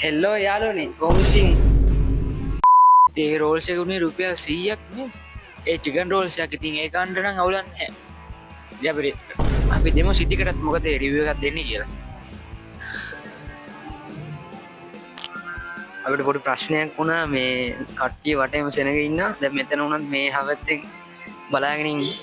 හෙල්ලෝ යාලුවනේ කොහොමද ඉතින් ඒ රෝල්ස් එක උනේ රුපියල් 100ක් නේ ඒ චිකන් රෝල්ස් එකක් ඉතින් ඒක ගන්න නම් අවුලක් නැහැ ඉතින් අපි දෙමු සිටිකටත් මොකද රිවිව් එකක් දෙන්නේ කියලා අපිට පොඩි ප්‍රශ්නයක් වුණා මේ කට්ටිය වටේම සෙනග ඉන්නවා දැන් මෙතන උනත් මේ හැවත්තේ බලාගෙන ඉන්නේ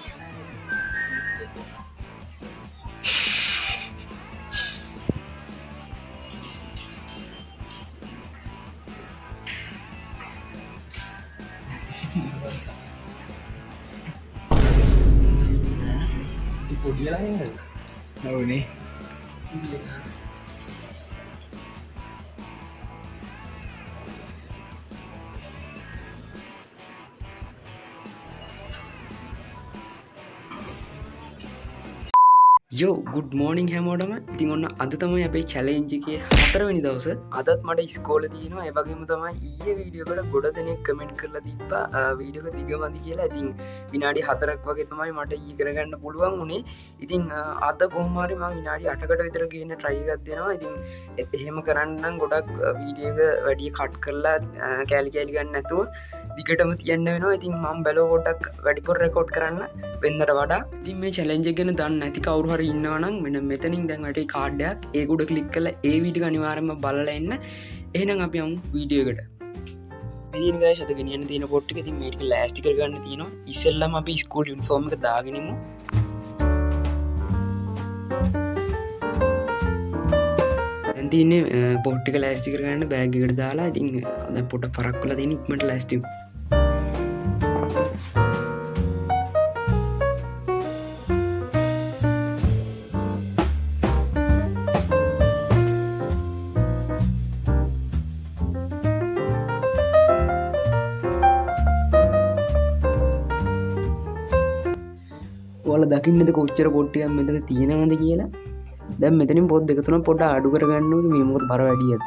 පොඩියලා හින්දද? ඔව්නේ යෝ ගුඩ් මෝනිින් හැමෝටම ඉතින් ඔන්න අද තමයි අපේ චැලෙන්ජිගේ 4 වෙනි දවස අදත් මට ස්කෝල තියෙනවා ඒවගේම තමයි ඊයේ වීඩියෝකට ගොඩ දෙනෙක් කමෙන්ට් කරලා තිබ්බා වීඩියෝක දිගමදි කියලා ඉතින් විනාඩි 4ක් වගේ තමයි මට ඊ කරගන්න පුළුවන් වුණේ ඉතින් අද කොහොම හරි මම විනාඩි 8කට විතර ගේන්න try එකක් දෙනවා ඉතින් එහෙම කරන්නම් ගොඩක් වීඩියෝ එක වැඩි කට් කරලා කැලි කැලි ගන්න නැතුව දිගටම තියන්න වෙනවා ඉතින් මම බැලුවා පොඩ්ඩක් වැඩිපුර රෙකෝඩ් කරන්න වෙනදට වඩා ඉතින් මේ challenge එක ගැන දන්නේ නැති කවුරු හරි ඉන්නවා නම් මෙන්න මෙතනින් දැන් වැටේ කාඩ් එකක් ඒක උඩ ක්ලික් කරලා ඒ වීඩියෝ එක අනිවාර්යෙන්ම බලලා එන්න එහෙනම් අපි යමු වීඩියෝ එකට ඉතින් guys අද ගෙනියන්න තියෙන පොට් එක ඉතින් මේ ටික ලෑස්ති කරගන්න තියෙනවා ඉස්සෙල්ලාම අපි ස්කූල් යුනිෆෝම් එක දාගෙන ඉමු දැන් තියෙන්නේ පොට් ටික ලෑස්ති කරගන්න බෑග් එකට දාලා ඉතින් දැන් පොට පරක් කරලා දෙන ඉක්මනට ලෑස්ති වෙමු ඔයාලා දකින්නද කොච්චර පොට් ටිකක් මෙතන තියෙනවද කියලා දැන් මෙතනින් පොත් දෙක තුනක් පොඩ්ඩක් අඩු කරගන්න ඕනේ මේ මොකද බර වැඩියද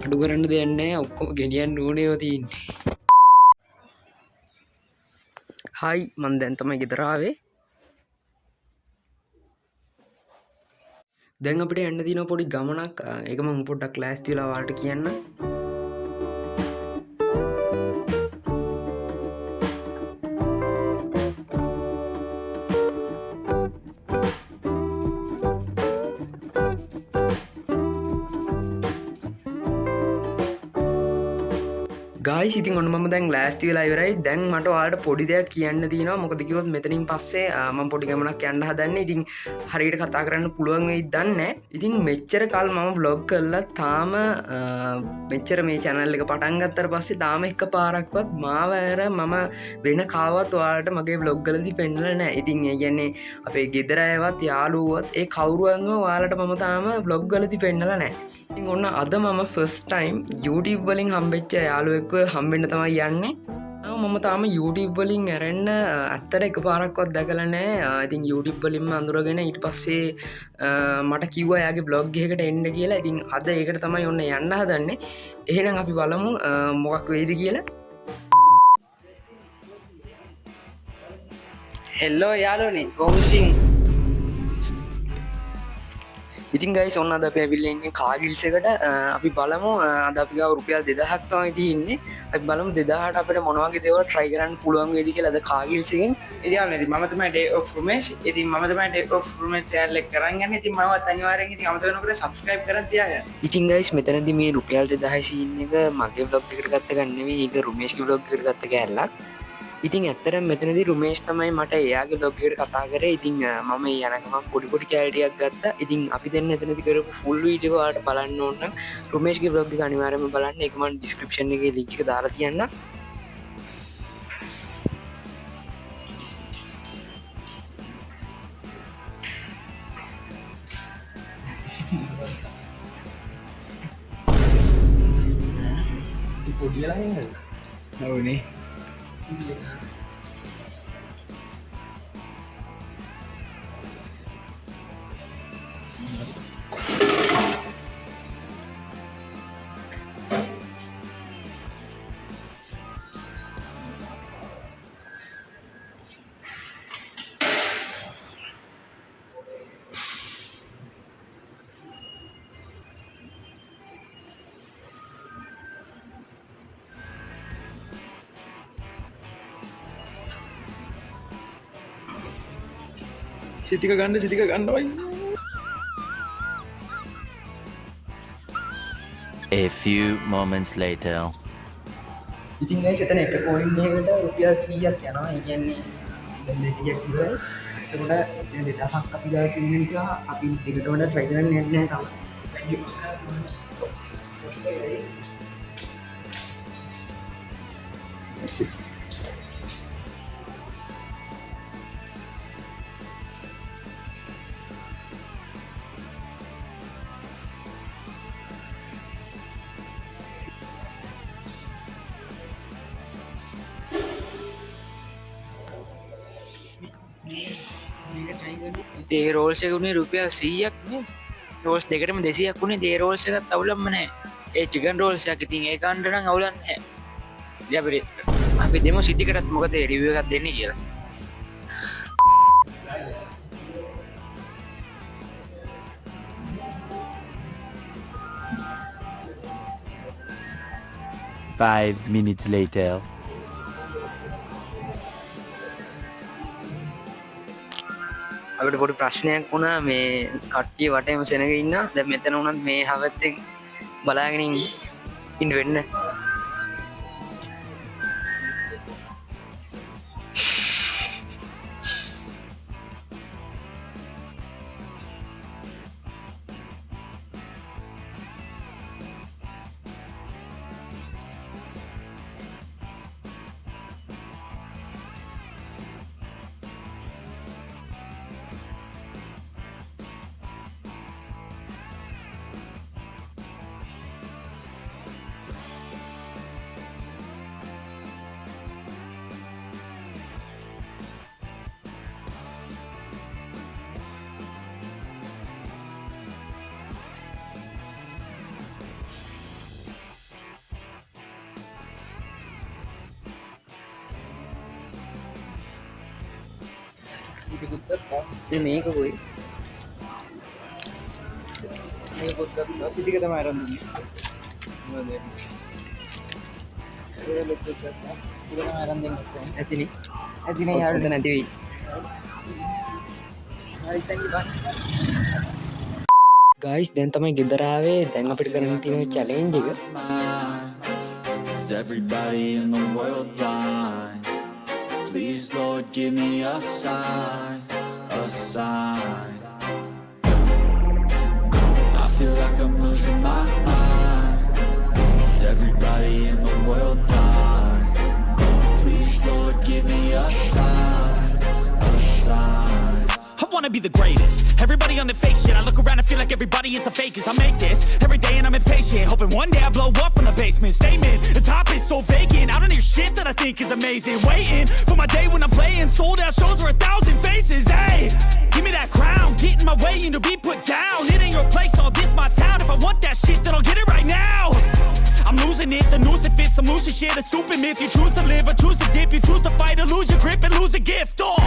අඩු කරන්න දෙයක් නැහැ ඔක්කොම ගෙනියන්න ඕනේ ඔය තියෙන්නේ හයි මම දැන් තමයි ගෙදර ආවේ දැන් අපිට යන්න තියෙන පොඩි ගමනක් ඒක මම පොඩ්ඩක් ලෑස්ති වෙලා ඔයාලට කියන්න ගායිස් ඉතින් ඔන්න මම දැන් ලෑස්ති වෙලා ඉවරයි දැන් මට ඔයාලට පොඩි දෙයක් කියන්න තියෙනවා මොකද කිව්වොත් මෙතනින් පස්සේ මම පොඩි ගමනක් යන්න හදන්නේ ඉතින් හරියට කතා කරන්න පුළුවන් වෙයිද දන්නේ නැහැ ඉතින් මෙච්චර කල් මම vlog කරලා තාම මෙච්චර මේ channel එක පටන් ගත්තට පස්සේ තාම එකපාරක්වත් මාව ඇර මම වෙන කාවත් ඔයාලට මගේ vlog වලදී පෙන්නලා නැහැ ඉතින් ඒ කියන්නේ අපේ ගෙදර අයවත් යාළුවෝවත් ඒ කවුරුවන්ව ඔයාලට මම තාම vlog වලදී පෙන්නලා නැහැ ඉතින් ඔන්න අද මම first time YouTube වලින් හම්බෙච්ච යාළුවෙක්ව හම්බෙන්න තමයි යන්නේ. මම තාම YouTube වලින් ඇරෙන්න ඇත්තට එකපාරක්වත් දැකලා නැහැ. ඉතින් YouTube වලින්ම අඳුරගෙන ඊට පස්සේ මට කිව්වා එයාගේ vlog එකකට එන්න කියලා. ඉතින් අද ඒකට තමයි ඔන්න යන්න හදන්නේ. එහෙනම් අපි බලමු මොකක් වෙයිද කියලා. හෙල්ලෝ යාළුවනේ කොහොමද ඉතින් ගයිස් ඔන්න අද අපි ඇවිල්ලා ඉන්නේ කාගිල්ස් එකට අපි බලමු අද අපි ගාව රුපියල් 2000ක් තමයි තියෙන්නේ අපි බලමු 2000ට අපිට මොන වගේ දේවල් try කරන්න පුළුවන් වේද කියලා අද කාගිල්ස් එකෙන් ඉතින් ඉතින් මම තමයි day of rumesh ඉතින් මම තමයි day of rumesh channel එක කරන් යන්නේ ඉතින් මමත් අනිවාර්යෙන් ඉතින් අමතක වෙනකොට subscribe කරන් තියාගන්න ඉතින් ගයිස් මෙතනදී මේ රුපියල් 2000 සීන් එක මගේ vlog එකට ගත්ත ගන්න නෙවෙයි ඒක රුමේෂ්ගේ vlog එකට ගත්ත කෑල්ලක් ඉතින් ඇත්තටම මෙතනදී රුමේෂ් තමයි මට එයාගේ vlog එකට කතා කරේ. ඉතින් මම යන ගමන් පොඩි කැලේ ටිකක් ගත්තා. ඉතින් අපි දෙන්න එතනදී කරපු full video ඔයාලට බලන්න ඕන නම් රුමේෂ්ගේ vlog එක අනිවාර්යයෙන්ම බලන්න. ඒක මම description එකේ link එක දාලා තියන්නම්. පොඩියලා හින්දද? ඔව්නේ සිතික ගන්නවයි. A few moments later. ඉතින් ගයිස් එතන එක කොයින් එකකට රුපියල් 100ක් යනවා. ඒ කියන්නේ දැන් 200ක් ඉවරයි. එතකොට දැන් 2000ක් අපි ගාව තියෙන නිසා අපි දෙකට වඩා try කරන්නේ නැහැ තාම. ඒ රෝල්ස එකකුණේ රුපියල් 100ක් නේ. රෝල්ස් දෙකටම 200ක් වුණේ. ඒ රෝල්ස් එකත් අවුලක්ම නැහැ. ඒ චිකන් රෝල්ස් එකක් ඉතින් ඒ ගන්න නම් අවුලක් නැහැ. ඉතින් අපි දෙමු සිටිකටත් මොකද රිවිව් එකක් දෙන්නේ කියලා. Five minutes later. අපිට පොඩි ප්‍රශ්නයක් වුණා මේ කට්ටිය වටේම සෙනග ඉන්න. දැන් මෙතන උනත් මේ හවත්තෙන් බලාගෙන ඉන්න වෙන්න. මේක කොයි සිතික තමයි අරන් ඇතිනේ. ඇතිනේ යාළුවෝ නැති වෙයි. ගයිස් දැන් තමයි ගෙදර ආවේ. දැන් අපිට කරන්න තියෙන චැලෙන්ජ් එක. Is everybody in the world blind? Please, Lord, give me a sign, a sign. I feel like I'm losing my mind. Is everybody in the world blind? Please, Lord, give me a sign, a sign. I wanna be the greatest. Everybody on the fake shit. I look around and feel like everybody is the fakest. I make this every day and I'm impatient, hoping one day I blow up from the basement. Statement, the top is so vacant. I don't hear shit that I think is amazing. Waiting for my day when I'm playing sold out shows for 1,000 faces. Hey, give me that crown, get in my way and to be put down. It ain't your place, all this my town. If I want that shit, then I'll get it right now. I'm losing it, the noose it fits. I'm losing shit, a stupid myth. You choose to live or choose to dip. You choose to fight or lose your grip and lose a gift. Oh,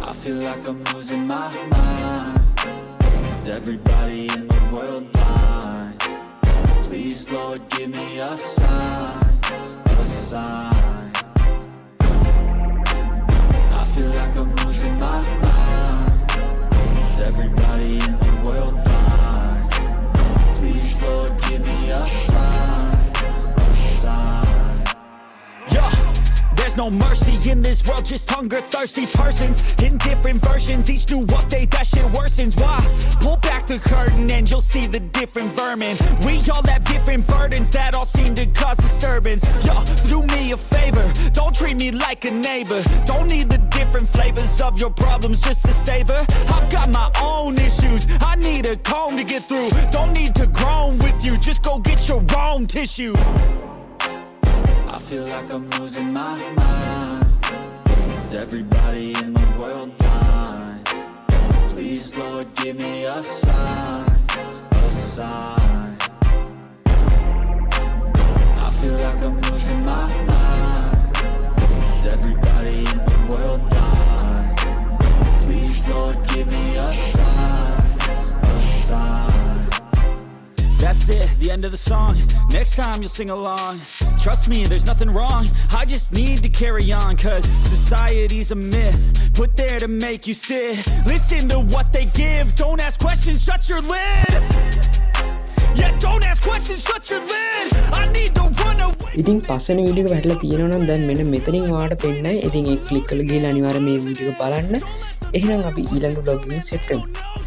I feel like I'm losing my mind. Is everybody in the world blind? Please, Lord, give me a sign, a sign. I feel like I'm losing my mind. Is everybody in the world blind? Please, Lord, give me a sign, a sign. yeah. There's no mercy in this world, just hunger-thirsty persons in different versions. Each new update, that shit worsens. Why? Pull back the curtain and you'll see the different vermin. We all have different burdens that all seem to cause disturbance. Yo, so do me a favor, don't treat me like a neighbor. Don't need the different flavors of your problems just to savor. I've got my own issues, I need a comb to get through. Don't need to groan with you, just go get your own tissue. I feel like I'm losing my mind. Is everybody in the world blind? Please, Lord, give me a sign, a sign. I feel like I'm losing my mind. Is everybody in the world blind? Please, Lord, give me a sign, a sign. that's it, the end of the song. Next time you'll sing along. Trust me, there's nothing wrong. I just need to carry on, cause society's a myth put there to make you sit. Listen to what they give. Don't ask questions, shut your lid. Yeah, don't ask questions, shut your lid. I need to run away. ඉතින් පස්සන video එක වැටලා තියෙනවා නම් දැන් මෙන්න මෙතනින් ඔයාලට පෙන්නයි. ඉතින් ඒක ක්ලික් කරලා ගිහලා අනිවාර්යයෙන් මේ වීඩියෝ එක බලන්න. එහෙනම් අපි ඊළඟ vlog එකකින් සෙට් වෙමු.